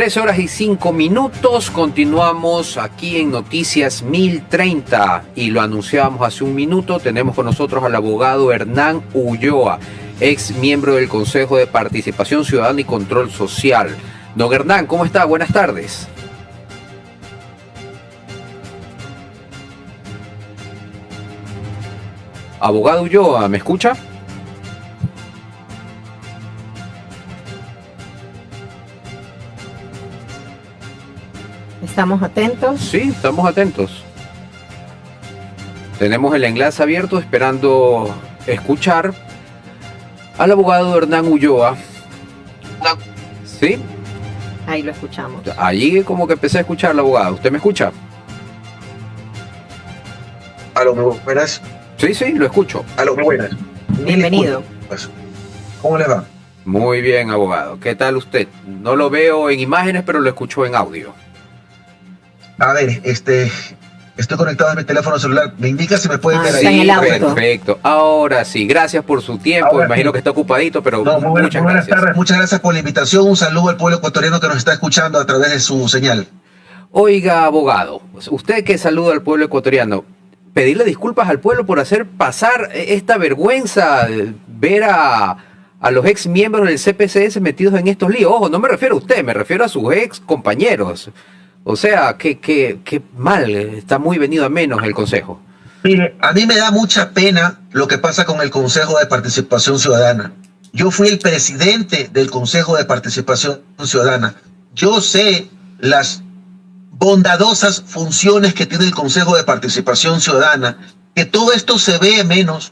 13:05. Continuamos aquí en Noticias 1030 y lo anunciábamos hace un minuto. Tenemos con nosotros al abogado Hernán Ulloa, ex miembro del Consejo de Participación Ciudadana y Control Social. Don Hernán, ¿cómo está? Buenas tardes. Abogado Ulloa, ¿me escucha? ¿Estamos atentos? Sí, estamos atentos. Tenemos el enlace abierto esperando escuchar al abogado Hernán Ulloa. ¿Sí? Ahí lo escuchamos. Allí como que empecé a escuchar al abogado. ¿Usted me escucha? Aló, muy buenas. Sí, lo escucho. Aló, muy buenas. Bienvenido. ¿Cómo le va? Muy bien, abogado. ¿Qué tal usted? No lo veo en imágenes, pero lo escucho en audio. A ver, estoy conectado a mi teléfono celular. ¿Me indica si me puede ver está en ahí? el auto. Perfecto. Ahora sí, gracias por su tiempo. Ahora Imagino sí. que está ocupadito, pero No, muy buenas muchas gracias. tardes. Muchas gracias por la invitación. Un saludo al pueblo ecuatoriano que nos está escuchando a través de su señal. Oiga, abogado, usted que saluda al pueblo ecuatoriano, pedirle disculpas al pueblo por hacer pasar esta vergüenza, ver a los ex miembros del CPCS metidos en estos líos. Ojo, no me refiero a usted, me refiero a sus ex compañeros. O sea, que mal, está muy venido a menos el Consejo. Mire, a mí me da mucha pena lo que pasa con el Consejo de Participación Ciudadana. Yo fui el presidente del Consejo de Participación Ciudadana. Yo sé las bondadosas funciones que tiene el Consejo de Participación Ciudadana, que todo esto se ve menos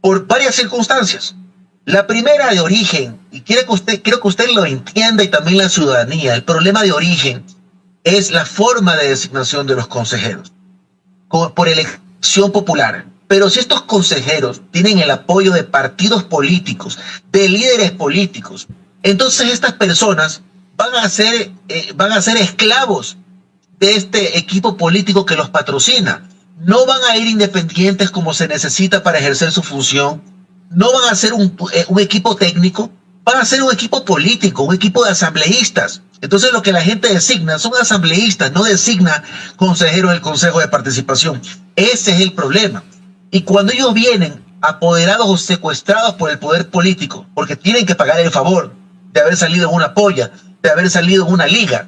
por varias circunstancias. La primera de origen, y quiero que usted lo entienda y también la ciudadanía, el problema de origen es la forma de designación de los consejeros, por elección popular. Pero si estos consejeros tienen el apoyo de partidos políticos, de líderes políticos, entonces estas personas van a ser esclavos de este equipo político que los patrocina. No van a ir independientes como se necesita para ejercer su función. No van a ser un equipo técnico, van a ser un equipo político, un equipo de asambleístas. Entonces lo que la gente designa son asambleístas, no designa consejeros del Consejo de Participación. Ese es el problema. Y cuando ellos vienen apoderados o secuestrados por el poder político, porque tienen que pagar el favor de haber salido en una polla, de haber salido en una liga,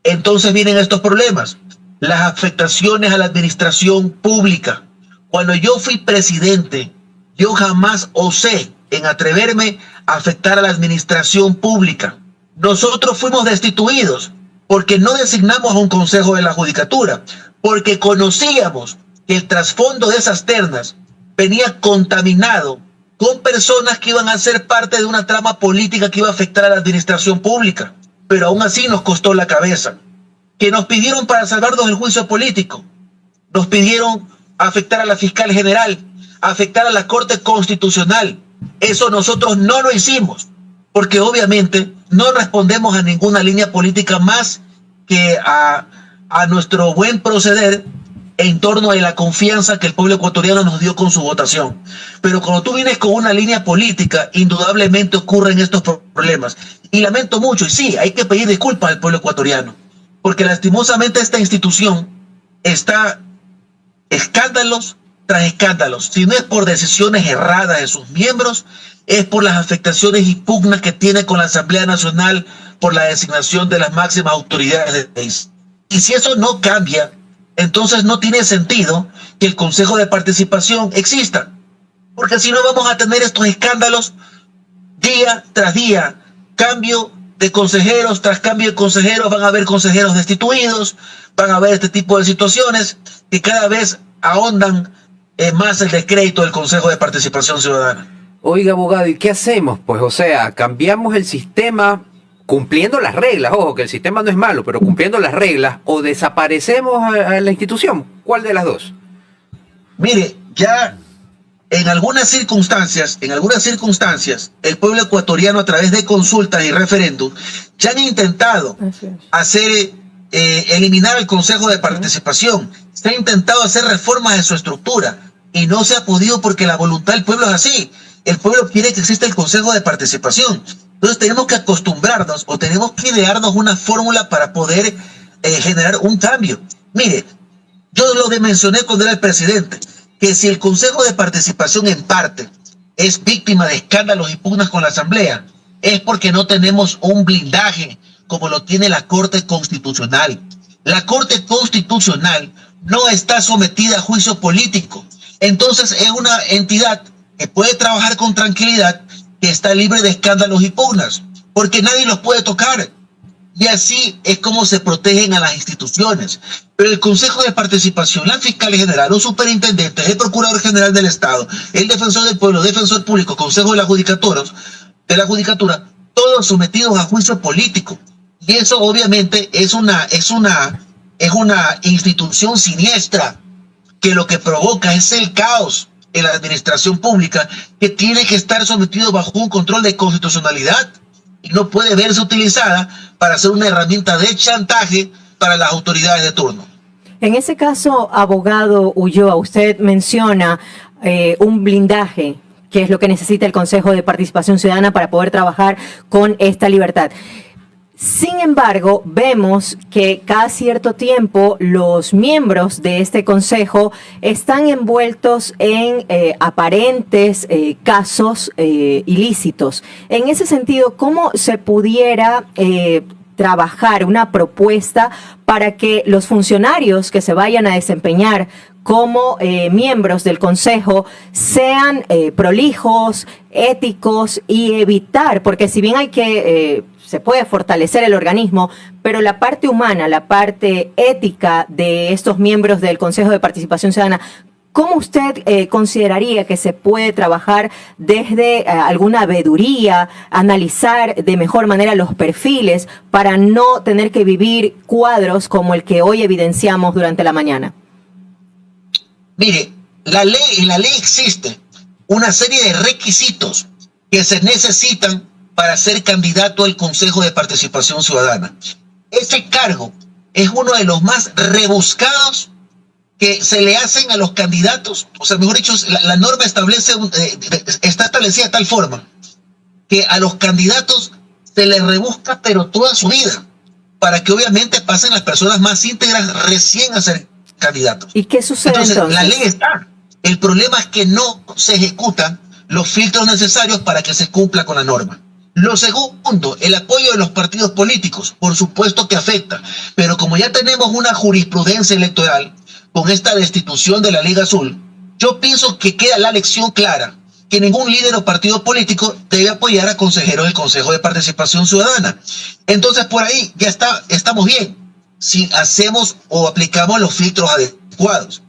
entonces vienen estos problemas. Las afectaciones a la administración pública. Cuando yo fui presidente, yo jamás osé en atreverme a afectar a la administración pública. Nosotros fuimos destituidos porque no designamos a un consejo de la judicatura, porque conocíamos que el trasfondo de esas ternas venía contaminado con personas que iban a ser parte de una trama política que iba a afectar a la administración pública. Pero aún así nos costó la cabeza. Que nos pidieron para salvarnos del juicio político. Nos pidieron afectar a la fiscal general, afectar a la Corte Constitucional. Eso nosotros no lo hicimos, porque obviamente no respondemos a ninguna línea política más que a nuestro buen proceder en torno a la confianza que el pueblo ecuatoriano nos dio con su votación. Pero cuando tú vienes con una línea política, indudablemente ocurren estos problemas. Y lamento mucho, y sí, hay que pedir disculpas al pueblo ecuatoriano, porque lastimosamente esta institución está escándalos tras escándalos. Si no es por decisiones erradas de sus miembros, es por las afectaciones y pugnas que tiene con la Asamblea Nacional por la designación de las máximas autoridades del país. Y si eso no cambia, entonces no tiene sentido que el Consejo de Participación exista. Porque si no vamos a tener estos escándalos día tras día, cambio de consejeros tras cambio de consejeros, van a haber consejeros destituidos, van a haber este tipo de situaciones que cada vez ahondan más el descrédito del Consejo de Participación Ciudadana. Oiga, abogado, ¿y qué hacemos? Pues, o sea, cambiamos el sistema cumpliendo las reglas. Ojo, que el sistema no es malo, pero cumpliendo las reglas, o desaparecemos a la institución. ¿Cuál de las dos? Mire, ya en algunas circunstancias, el pueblo ecuatoriano a través de consultas y referéndum ya han intentado eliminar el Consejo de Participación. Se ha intentado hacer reformas en su estructura y no se ha podido porque la voluntad del pueblo es así. El pueblo quiere que exista el Consejo de Participación. Entonces tenemos que acostumbrarnos o tenemos que idearnos una fórmula para poder generar un cambio. Mire, yo lo mencioné cuando era el presidente, que si el Consejo de Participación en parte es víctima de escándalos y pugnas con la Asamblea, es porque no tenemos un blindaje como lo tiene la Corte Constitucional. La Corte Constitucional no está sometida a juicio político. Entonces es una entidad que puede trabajar con tranquilidad, que está libre de escándalos y pugnas, porque nadie los puede tocar. Y así es como se protegen a las instituciones. Pero el Consejo de Participación, la Fiscal General, los superintendentes, el Procurador General del Estado, el Defensor del Pueblo, Defensor Público, Consejo de la Judicatura, todos sometidos a juicio político. Y eso obviamente es una institución siniestra, que lo que provoca es el caos en la administración pública, que tiene que estar sometido bajo un control de constitucionalidad y no puede verse utilizada para ser una herramienta de chantaje para las autoridades de turno. En ese caso, abogado Ulloa, usted menciona un blindaje, que es lo que necesita el Consejo de Participación Ciudadana para poder trabajar con esta libertad. Sin embargo, vemos que cada cierto tiempo los miembros de este consejo están envueltos en aparentes casos ilícitos. En ese sentido, ¿cómo se pudiera trabajar una propuesta para que los funcionarios que se vayan a desempeñar como miembros del Consejo sean prolijos, éticos y evitar, porque si bien hay que se puede fortalecer el organismo, pero la parte humana, la parte ética de estos miembros del Consejo de Participación Ciudadana, ¿cómo usted consideraría que se puede trabajar desde alguna veeduría, analizar de mejor manera los perfiles para no tener que vivir cuadros como el que hoy evidenciamos durante la mañana? Mire, en la ley existe una serie de requisitos que se necesitan para ser candidato al Consejo de Participación Ciudadana. Ese cargo es uno de los más rebuscados que se le hacen a los candidatos. O sea, mejor dicho, la norma está establecida de tal forma que a los candidatos se les rebusca pero toda su vida, para que obviamente pasen las personas más íntegras recién a ser candidatos. ¿Y qué sucede entonces? La ley está. El problema es que no se ejecutan los filtros necesarios para que se cumpla con la norma. Lo segundo, el apoyo de los partidos políticos, por supuesto que afecta, pero como ya tenemos una jurisprudencia electoral con esta destitución de la Liga Azul, yo pienso que queda la lección clara, que ningún líder o partido político debe apoyar a consejeros del Consejo de Participación Ciudadana. Entonces por ahí ya estamos bien, si hacemos o aplicamos los filtros adecuados.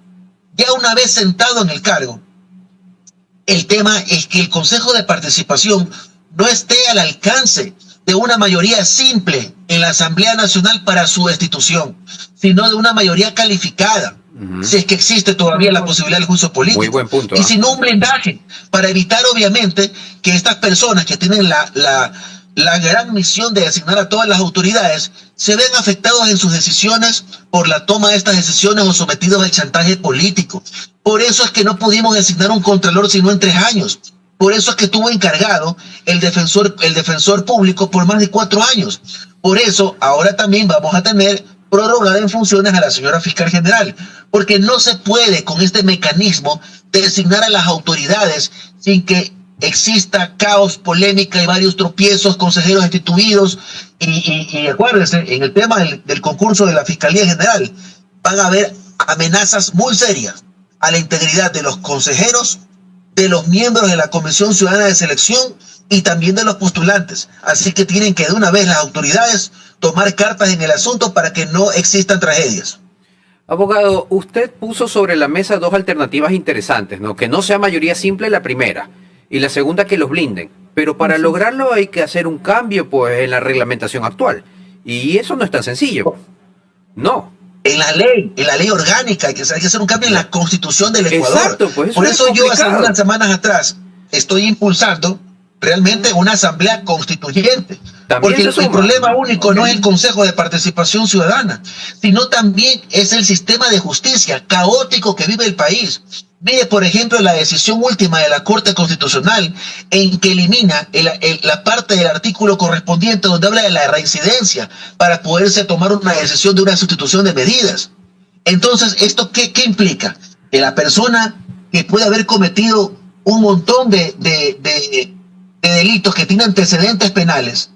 Ya una vez sentado en el cargo, el tema es que el Consejo de Participación no esté al alcance de una mayoría simple en la Asamblea Nacional para su destitución, sino de una mayoría calificada, si es que existe todavía la posibilidad del juicio político. Muy buen punto. Y sin un blindaje, para evitar obviamente que estas personas que tienen la gran misión de designar a todas las autoridades se ven afectados en sus decisiones por la toma de estas decisiones o sometidos al chantaje político. Por eso es que no pudimos designar un contralor sino en 3 años. Por eso es que estuvo encargado el defensor público por más de 4 años. Por eso ahora también vamos a tener prorrogada en funciones a la señora Fiscal General, porque no se puede con este mecanismo designar a las autoridades sin que exista caos, polémica y varios tropiezos, consejeros destituidos. Y acuérdense, en el tema del concurso de la Fiscalía General van a haber amenazas muy serias a la integridad de los consejeros, de los miembros de la Comisión Ciudadana de Selección y también de los postulantes. Así que tienen que de una vez las autoridades tomar cartas en el asunto para que no existan tragedias. Abogado, usted puso sobre la mesa 2 alternativas interesantes, ¿no? Que no sea mayoría simple la primera y la segunda que los blinden. Pero para lograrlo hay que hacer un cambio pues en la reglamentación actual. Y eso no es tan sencillo. No. En la ley orgánica, hay que hacer un cambio en la Constitución del Ecuador. Exacto, pues por eso yo hace unas semanas atrás estoy impulsando realmente una asamblea constituyente. También Porque se el suma. problema único no es el Consejo de Participación Ciudadana, sino también es el sistema de justicia caótico que vive el país. Mire, por ejemplo, la decisión última de la Corte Constitucional en que elimina la parte del artículo correspondiente donde habla de la reincidencia para poderse tomar una decisión de una sustitución de medidas. Entonces, ¿esto qué implica? Que la persona que puede haber cometido un montón de delitos que tiene antecedentes penales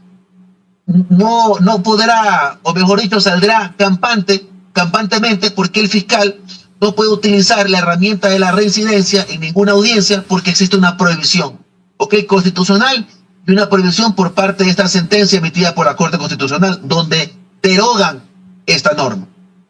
no podrá, o mejor dicho, saldrá campantemente porque el fiscal no puede utilizar la herramienta de la reincidencia en ninguna audiencia porque existe una prohibición, constitucional, y una prohibición por parte de esta sentencia emitida por la Corte Constitucional donde derogan esta norma.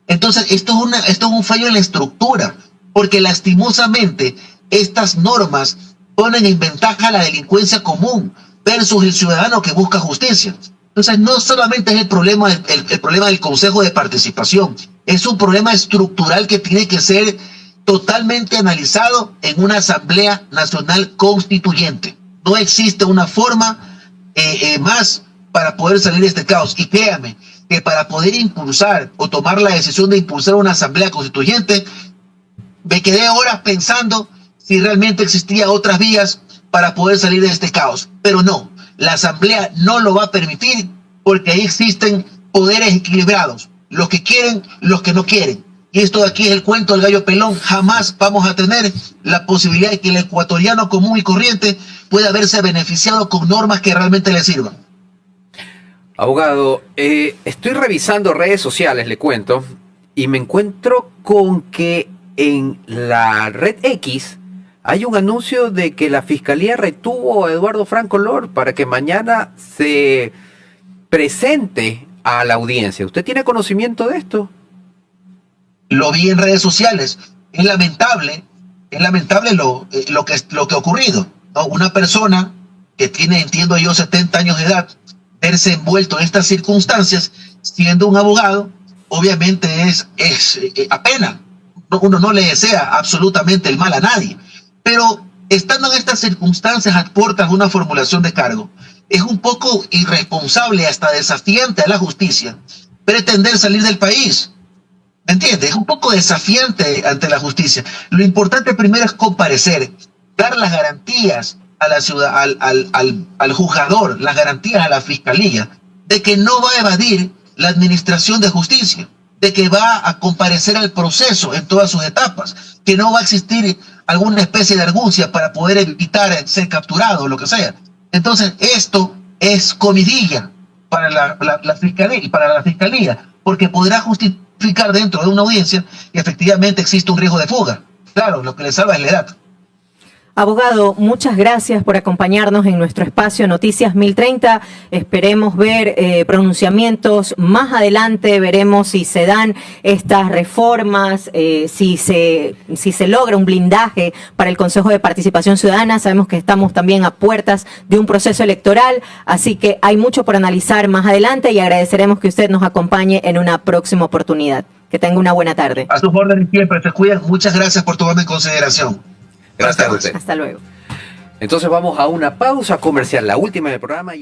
Entonces, esto es un fallo en la estructura, porque lastimosamente estas normas ponen en ventaja la delincuencia común versus el ciudadano que busca justicia. Entonces, no solamente es el problema del Consejo de Participación, es un problema estructural que tiene que ser totalmente analizado en una Asamblea Nacional Constituyente. No existe una forma más para poder salir de este caos. Y créame que para poder impulsar o tomar la decisión de impulsar una Asamblea Constituyente, me quedé horas pensando si realmente existían otras vías para poder salir de este caos. Pero no, la Asamblea no lo va a permitir porque ahí existen poderes equilibrados. Los que quieren, los que no quieren. Y esto de aquí es el cuento del gallo pelón. Jamás vamos a tener la posibilidad de que el ecuatoriano común y corriente pueda verse beneficiado con normas que realmente le sirvan. Abogado, estoy revisando redes sociales, le cuento, y me encuentro con que en la red X hay un anuncio de que la Fiscalía retuvo a Eduardo Franco Lor para que mañana se presente a la audiencia. ¿Usted tiene conocimiento de esto? Lo vi en redes sociales. Es lamentable lo que ha ocurrido, ¿no? Una persona que tiene, entiendo yo, 70 años de edad, verse envuelto en estas circunstancias, siendo un abogado, obviamente es apena. Uno no le desea absolutamente el mal a nadie, pero estando en estas circunstancias aportan una formulación de cargo. Es un poco irresponsable, hasta desafiante a la justicia, pretender salir del país. ¿Me entiendes? Es un poco desafiante ante la justicia. Lo importante primero es comparecer, dar las garantías a la ciudad, al juzgador, las garantías a la fiscalía, de que no va a evadir la administración de justicia, de que va a comparecer al proceso en todas sus etapas, que no va a existir alguna especie de argucia para poder evitar ser capturado o lo que sea. Entonces, esto es comidilla para la fiscalía, porque podrá justificar dentro de una audiencia que efectivamente existe un riesgo de fuga. Claro, lo que le salva es la edad. Abogado, muchas gracias por acompañarnos en nuestro espacio Noticias 1030. Esperemos ver pronunciamientos más adelante, veremos si se dan estas reformas, si se logra un blindaje para el Consejo de Participación Ciudadana. Sabemos que estamos también a puertas de un proceso electoral, así que hay mucho por analizar más adelante y agradeceremos que usted nos acompañe en una próxima oportunidad. Que tenga una buena tarde. A sus órdenes siempre, se cuidan. Muchas gracias por tomarme en consideración. Gracias a usted. Hasta luego. Entonces vamos a una pausa comercial, la última del programa.